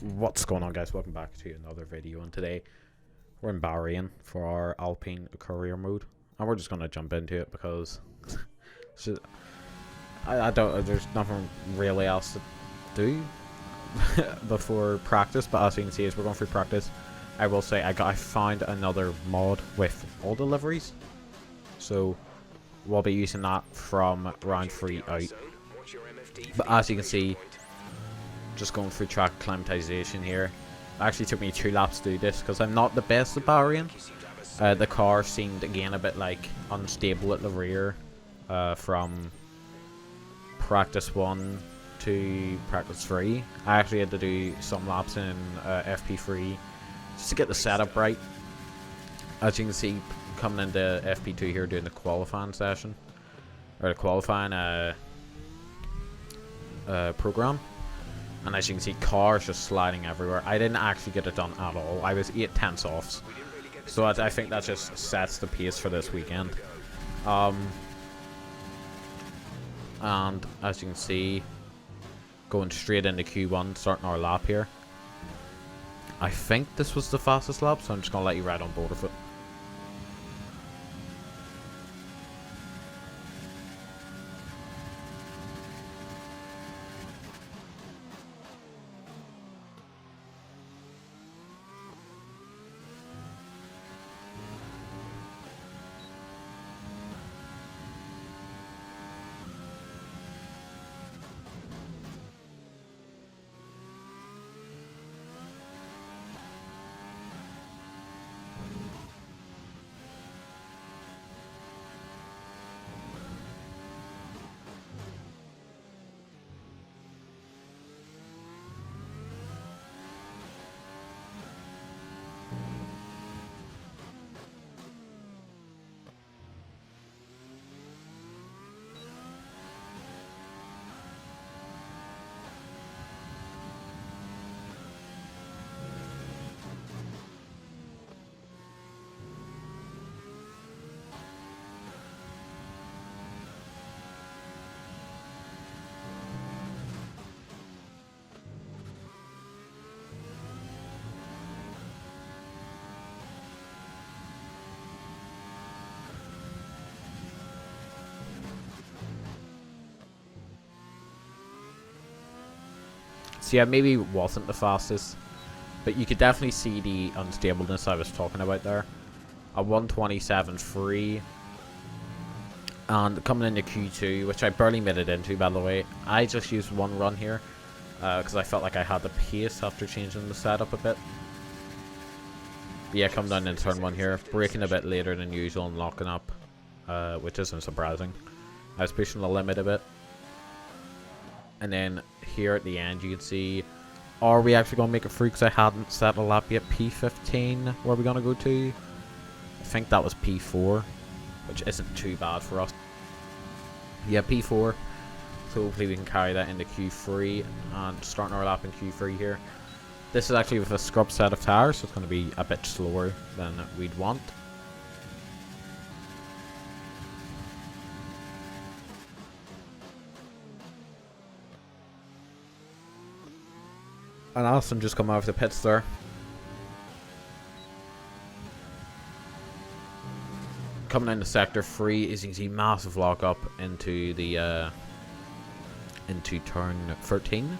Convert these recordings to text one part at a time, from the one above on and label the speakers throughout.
Speaker 1: What's going on, guys? Welcome back to another video, and today we're in Bahrain for our Alpine career mode, and we're just gonna jump into it because I don't. There's nothing really else to do before practice. But as you can see, as we're going through practice, I will say I found another mod with all deliveries, so we'll be using that from round 3 out. But as you can see, just going through track acclimatization here. It actually took me 2 laps to do this because I'm not the best at Bahrain. The car seemed again a bit like unstable at the rear from practice 1 to practice 3. I actually had to do some laps in FP3 just to get the setup right. As you can see, coming into FP2 here doing the qualifying session, or the qualifying program. And as you can see, cars just sliding everywhere. I didn't actually get it done at all. I was 8 tenths off. So I think that just sets the pace for this weekend. And as you can see, going straight into Q1, starting our lap here. I think this was the fastest lap, so I'm just going to let you ride on board with it. So yeah, maybe it wasn't the fastest, but you could definitely see the unstableness I was talking about there. A 127.3, and coming into Q2, which I barely made it into, by the way. I just used one run here because I felt like I had the pace after changing the setup a bit. But yeah, coming down into turn 1 here, braking a bit later than usual and locking up, which isn't surprising. I was pushing the limit a bit. And then here at the end, you can see, are we actually going to make it through? Because I hadn't set a lap yet. P15, where are we going to go to? I think that was P4, which isn't too bad for us. Yeah, P4. So hopefully we can carry that into Q3 and starting our lap in Q3 here. This is actually with a scrub set of tires, so it's going to be a bit slower than we'd want. And Alison just come out of the pits there. Coming into sector 3, as you can see, massive lock up into the into turn 13.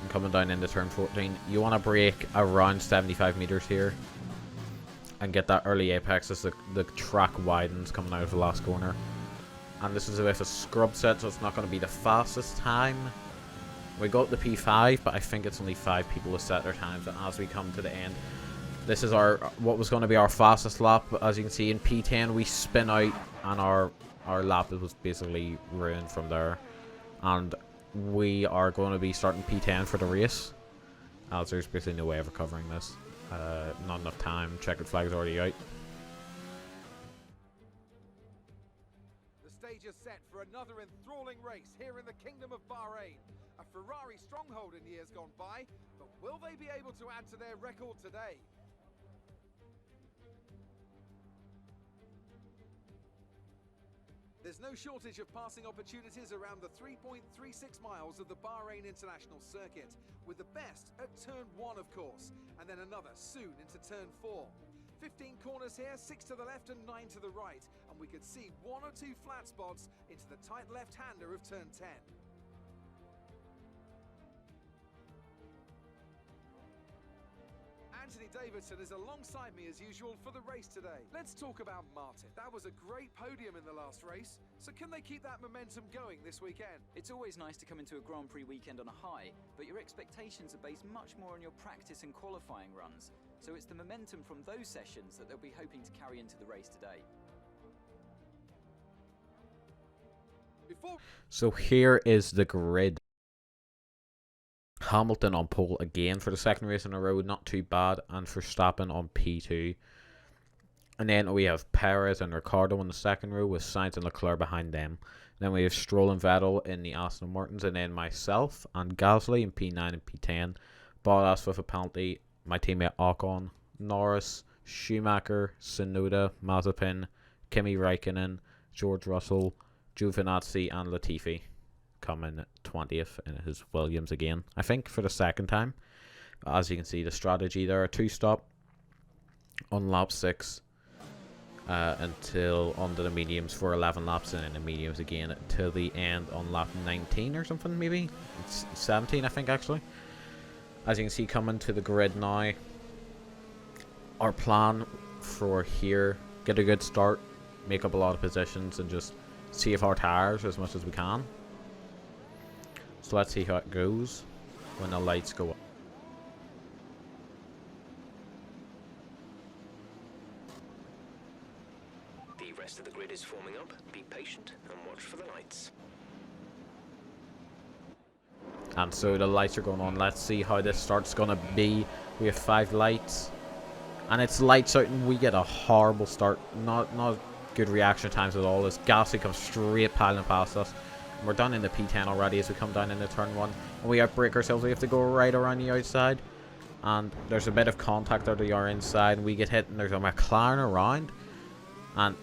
Speaker 1: And coming down into turn 14, you want to brake around 75 meters here and get that early apex as the track widens coming out of the last corner. And this is with a scrub set, so it's not going to be the fastest time. We got the P5, but I think it's only 5 people to set their times. And as we come to the end, this is what was going to be our fastest lap. But as you can see, in P10 we spin out, and our lap was basically ruined from there. And we are going to be starting P10 for the race, as there's basically no way of recovering this. Not enough time. Checkered flag's already out.
Speaker 2: The stage is set for another enthralling race here in the Kingdom of Bahrain. A Ferrari stronghold in years gone by, but will they be able to add to their record today? There's no shortage of passing opportunities around the 3.36 miles of the Bahrain International Circuit, with the best at turn 1 of course, and then another soon into turn 4. 15 corners here, 6 to the left and 9 to the right, and we could see 1 or 2 flat spots into the tight left-hander of turn 10. Anthony Davidson is alongside me as usual for the race today. Let's talk about Martin. That was a great podium in the last race. So can they keep that momentum going this weekend?
Speaker 3: It's always nice to come into a Grand Prix weekend on a high, but your expectations are based much more on your practice and qualifying runs. So it's the momentum from those sessions that they'll be hoping to carry into the race today.
Speaker 1: So here is the grid. Hamilton on pole again for the second race in a row, not too bad, and Verstappen on P2. And then we have Perez and Ricciardo in the second row with Sainz and Leclerc behind them. Then we have Stroll and Vettel in the Aston Martins, and then myself and Gasly in P9 and P10. Bottas with a penalty, my teammate Ocon, Norris, Schumacher, Tsunoda, Mazepin, Kimi Räikkönen, George Russell, Giovinazzi and Latifi coming 20th in his Williams again, I think for the second time. As you can see, the strategy there, a 2-stop on lap 6 until under the mediums for 11 laps, and then the mediums again until the end on lap 19 or something, maybe it's 17 I think actually. As you can see, coming to the grid now, our plan for here, get a good start, make up a lot of positions and just save our tires as much as we can. So let's see how it goes when the lights go up.
Speaker 4: The rest of the grid is forming up. Be patient and watch for the lights.
Speaker 1: And so the lights are going on. Let's see how this start's gonna be. We have 5 lights, and it's lights out, and we get a horrible start. Not good reaction times at all. As Gasly comes straight piling past us. We're done in the P10 already as we come down into turn 1. And we outbrake ourselves. We have to go right around the outside. And there's a bit of contact out of our inside. And we get hit, and there's a McLaren around. And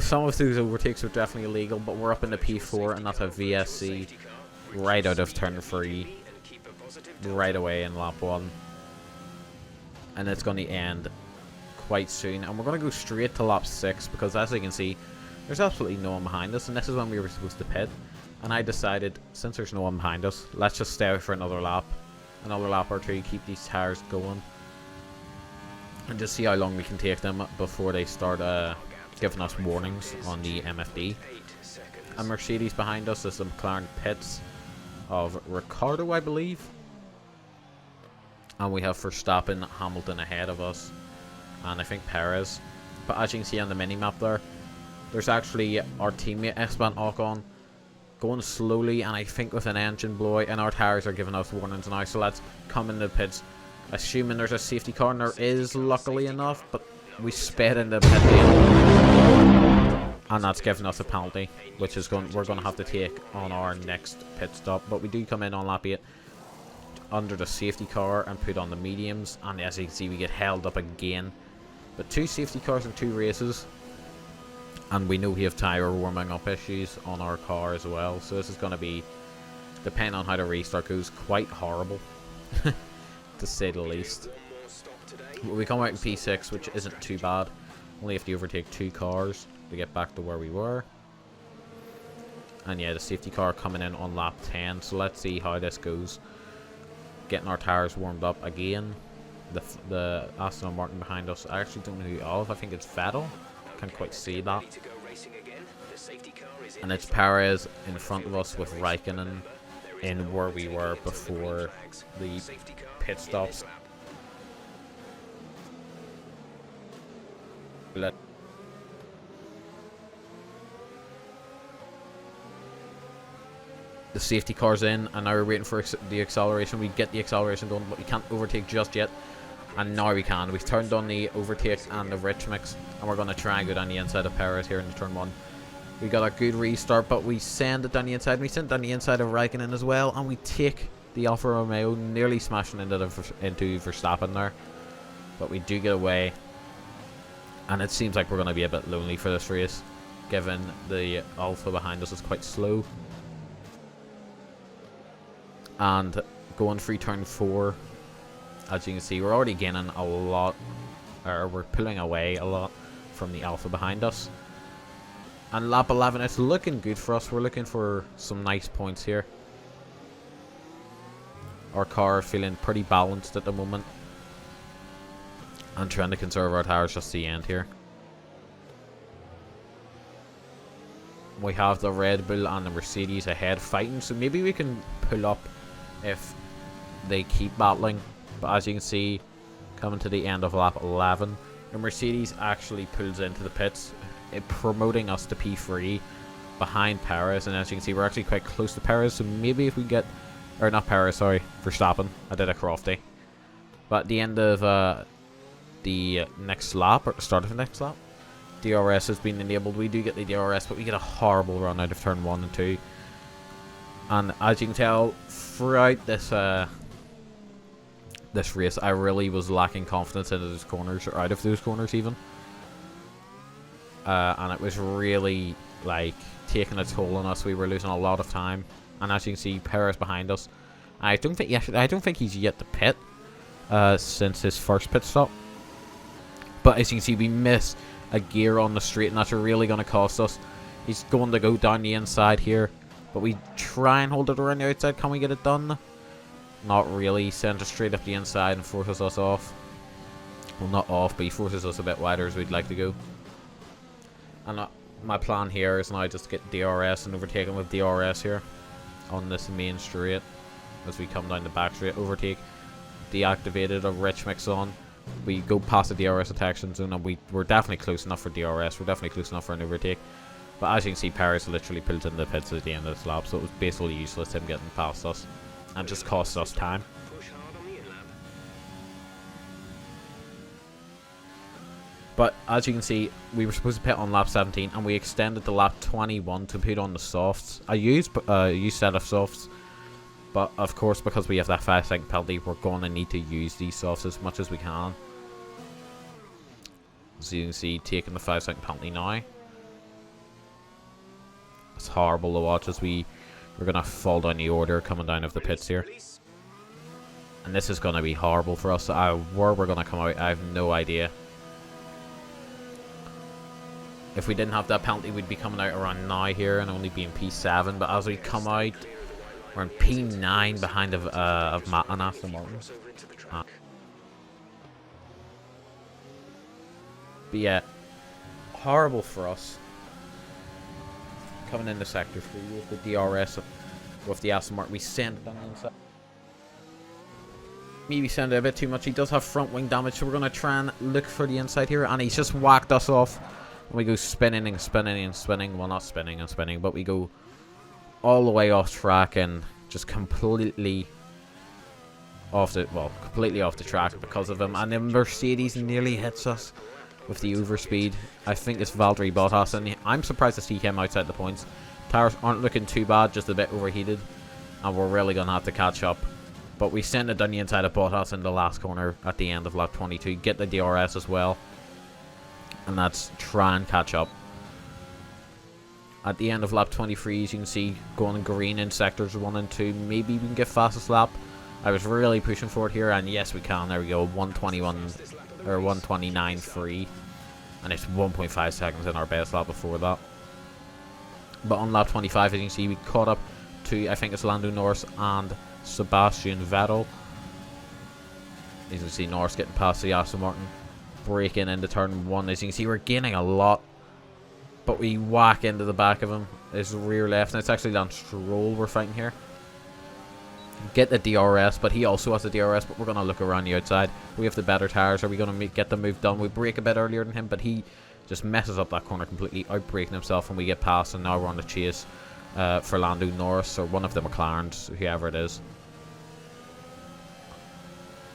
Speaker 1: some of those overtakes are definitely illegal. But we're up in the P4, and that's a VSC right out of turn 3. Right away in lap 1. And it's going to end quite soon. And we're going to go straight to lap 6. Because as you can see, there's absolutely no one behind us. And this is when we were supposed to pit. And I decided, since there's no one behind us, let's just stay out for another lap or two, keep these tires going, and just see how long we can take them before they start giving us warnings on the MFD. A Mercedes behind us is the McLaren pits of Ricciardo, I believe, and we have Verstappen, Hamilton ahead of us, and I think Perez. But as you can see on the mini-map there's actually our teammate Esteban Ocon going slowly, and I think with an engine blowout, and our tires are giving us warnings now. So let's come in the pits, assuming there's a safety car, and there is, luckily enough, but we sped in the pit lane, and that's giving us a penalty, which is we're going to have to take on our next pit stop. But we do come in on lap 8 under the safety car and put on the mediums, and as you can see, we get held up again. But 2 safety cars in 2 races. And we know we have tyre warming up issues on our car as well. So this is going to be, depending on how the restart goes, quite horrible, to say the least. But we come out in P6, which isn't too bad. Only have to overtake 2 cars to get back to where we were. And yeah, the safety car coming in on lap 10. So let's see how this goes. Getting our tyres warmed up again. The Aston Martin behind us, I actually don't know who of. I think it's Vettel. Can't quite see that. And it's Perez in front of us with Raikkonen in where we were before the pit stops. The safety car's in, and now we're waiting for the acceleration. We get the acceleration done, but we can't overtake just yet. And now we can. We've turned on the overtake and the rich mix, and we're going to try and go down the inside of Perez here in the turn 1. We got a good restart, but we send it down the inside. We send it down the inside of Raikkonen as well, and we take the Alfa Romeo, nearly smashing into Verstappen there. But we do get away, and it seems like we're going to be a bit lonely for this race. given the Alpha behind us is quite slow. And going through turn 4, as you can see, we're already gaining a lot, or we're pulling away a lot from the Alpha behind us. And lap 11, it's looking good for us. We're looking for some nice points here. Our car feeling pretty balanced at the moment. And trying to conserve our tires just to the end here. We have the Red Bull and the Mercedes ahead fighting, so maybe we can pull up if they keep battling. But as you can see, coming to the end of lap 11, the Mercedes actually pulls into the pits, promoting us to P3 behind Perez. And as you can see, we're actually quite close to Perez, so maybe if we get, or not Perez, sorry, Verstappen. I did a crofty. But at the end of the next lap, or the start of the next lap, DRS has been enabled. We do get the DRS, but we get a horrible run out of turn 1 and 2. And as you can tell, throughout this this race, I really was lacking confidence into those corners, or out of those corners even. And it was really like taking a toll on us. We were losing a lot of time. And as you can see, Perez behind us. I don't think he's yet to pit since his first pit stop. But as you can see, we missed a gear on the straight, and that's really going to cost us. He's going to go down the inside here, but we try and hold it around the outside. Can we get it done? Not really. Sends it straight up the inside and forces us off. Well, not off, but he forces us a bit wider as we'd like to go. And my plan here is now just get DRS and overtake him with DRS here on this main straight as we come down the back straight. Overtake, deactivated a rich mix on. We go past the DRS detection zone, and we're definitely close enough for DRS. We're definitely close enough for an overtake. But as you can see, Perez literally pulled into the pits at the end of this lap, so it was basically useless him getting past us and just cost us time.
Speaker 4: Push hard on the in-lap.
Speaker 1: But as you can see, we were supposed to pit on lap 17, and we extended to lap 21 to put on the softs. I used set of softs, but of course, because we have that 5-second penalty, we're going to need to use these softs as much as we can. As you can see, taking the 5-second penalty now. It's horrible to watch as we're going to fall down the order coming down of the pits here. And this is going to be horrible for us. Where we're going to come out, I have no idea. If we didn't have that penalty, we'd be coming out around now here and only being P7. But as we come out, we're in P9 behind of Matt and Aston Martin. But yeah, horrible for us. Coming into Sector 3 with the DRS with the Aston Martin, we send it down the inside. Maybe send it a bit too much. He does have front wing damage, so we're going to try and look for the inside here. And he's just whacked us off. And we go spinning and spinning and spinning. Well, not spinning and spinning, but we go all the way off track and just completely off the track because of him. And the Mercedes nearly hits us with the overspeed. I think it's Valtteri Bottas, and I'm surprised to see him outside the points. Tires aren't looking too bad, just a bit overheated, and we're really going to have to catch up. But we send it down the inside of Bottas in the last corner at the end of lap 22. Get the DRS as well, and that's try and catch up. At the end of lap 23, as you can see, going green in sectors 1 and 2. Maybe we can get fastest lap. I was really pushing for it here, and yes, we can. There we go, 121 or 129.3, and it's 1.5 seconds in our best lap before that. But on lap 25, as you can see, we caught up to, I think it's Lando Norris and Sebastian Vettel. As you can see, Norris getting past the Aston Martin, breaking into turn 1. As you can see, we're gaining a lot, but we whack into the back of him. His rear left, and it's actually Lance Stroll we're fighting here. Get the DRS, but he also has the DRS, but we're going to look around the outside. We have the better tires. Are we going to get the move done? We brake a bit earlier than him, but he just messes up that corner completely, outbraking himself, and we get past, and now we're on the chase for Lando Norris, or one of the McLarens, whoever it is.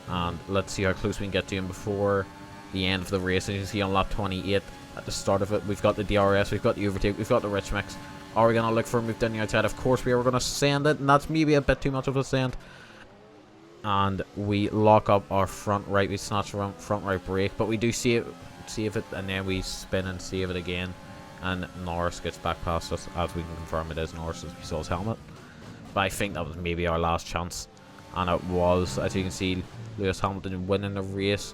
Speaker 1: And let's see how close we can get to him before the end of the race. As you can see on lap 28, at the start of it, we've got the DRS, we've got the overtake, we've got the rich mix. Are we going to look for a move down the outside? Of course we are. We're going to send it, and that's maybe a bit too much of a send. And we lock up our front right. We snatch front right brake, but we do save it, and then we spin and save it again. and Norris gets back past us, as we can confirm it is Norris as we saw his helmet. But I think that was maybe our last chance, and it was. As you can see, Lewis Hamilton winning the race.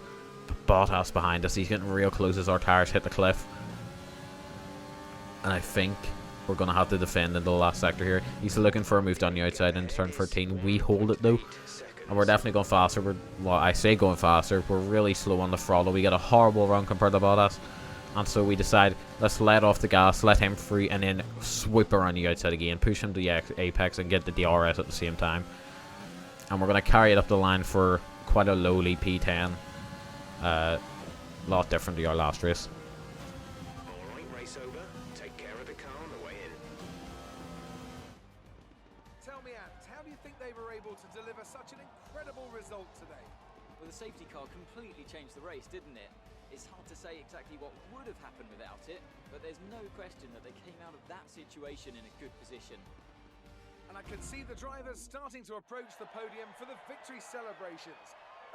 Speaker 1: Bottas behind us, he's getting real close as our tyres hit the cliff. And I think we're going to have to defend in the last sector here. He's looking for a move down the outside into turn 13. We hold it though, and we're definitely going faster. Well, I say going faster, we're really slow on the throttle. We get a horrible run compared to Bottas, and so we decide, let's let off the gas, let him free, and then swoop around the outside again, push him to the apex and get the DRS at the same time. And we're going to carry it up the line for quite a lowly P10. Lot different to our last race.
Speaker 4: Alright, race over. Take care of the car on the way in.
Speaker 2: Tell me, Ant, how do you think they were able to deliver such an incredible result today?
Speaker 3: Well, the safety car completely changed the race, didn't it? It's hard to say exactly what would have happened without it, but there's no question that they came out of that situation in a good position.
Speaker 2: And I can see the drivers starting to approach the podium for the victory celebrations.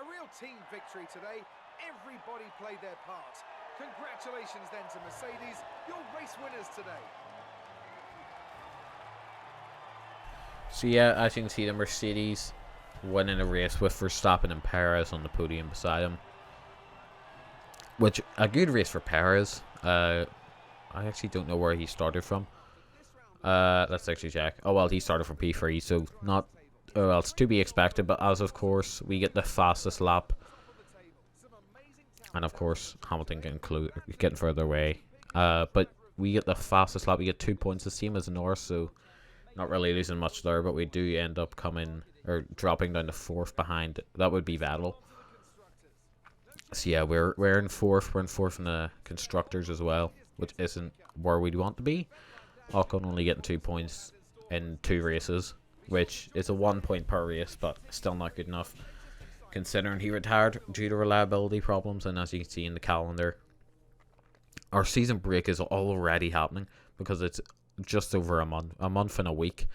Speaker 2: A real team victory today. Everybody played their part. Congratulations then to Mercedes, your race winners today.
Speaker 1: So yeah, as you can see, the Mercedes winning a race with Verstappen and Perez on the podium beside him. Which, a good race for Perez. I actually don't know where he started from. Let's actually check. Oh well, he started from P3, so not... Oh well, it's to be expected, but as of course, we get the fastest lap. And of course, Hamilton getting further away. But we get the fastest lap. We get 2 points, the same as Norris, so not really losing much there. But we do end up dropping down to 4th behind. That would be Vettel. So yeah, we're in 4th. We're in 4th in the constructors as well, which isn't where we'd want to be. Ocon only getting 2 points in 2 races, which is a 1 point per race, but still not good enough, considering he retired due to reliability problems. And as you can see in the calendar, our season break is already happening, because it's just over a month and a week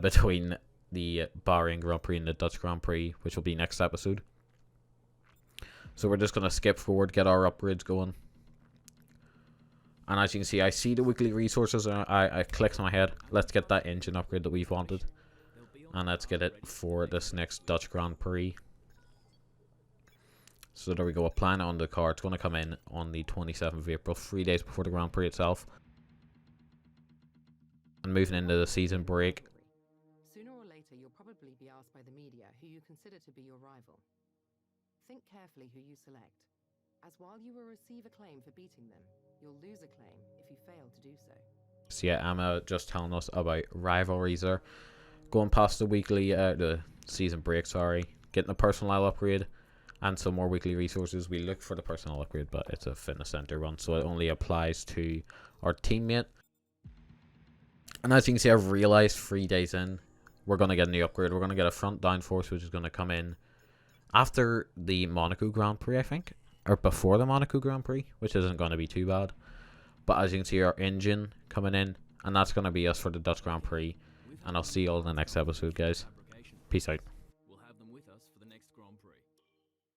Speaker 1: between the Bahrain Grand Prix and the Dutch Grand Prix, which will be next episode. So we're just going to skip forward, get our upgrades going. And as you can see, I see the weekly resources, and I clicked in my head, let's get that engine upgrade that we've wanted. And let's get it for this next Dutch Grand Prix. So there we go, applying it on the car. It's going to come in on the 27th of April, 3 days before the Grand Prix itself. And moving into the season break.
Speaker 5: Sooner or later, you'll probably be asked by the media who you consider to be your rival. Think carefully who you select, as while you will receive acclaim for beating them, you'll lose acclaim if you fail to do so.
Speaker 1: So yeah, Emma just telling us about rivalries there. Going past the weekly, the season break, sorry. Getting a personnel upgrade and some more weekly resources. We look for the personnel upgrade, but it's a fitness center one, so it only applies to our teammate. And as you can see, I've realized 3 days in, we're going to get a new upgrade. We're going to get a front downforce, which is going to come in after the Monaco Grand Prix, I think. Or before the Monaco Grand Prix, which isn't going to be too bad. But as you can see, our engine coming in, and that's going to be us for the Dutch Grand Prix. And I'll see you all in the next episode, guys. Peace out.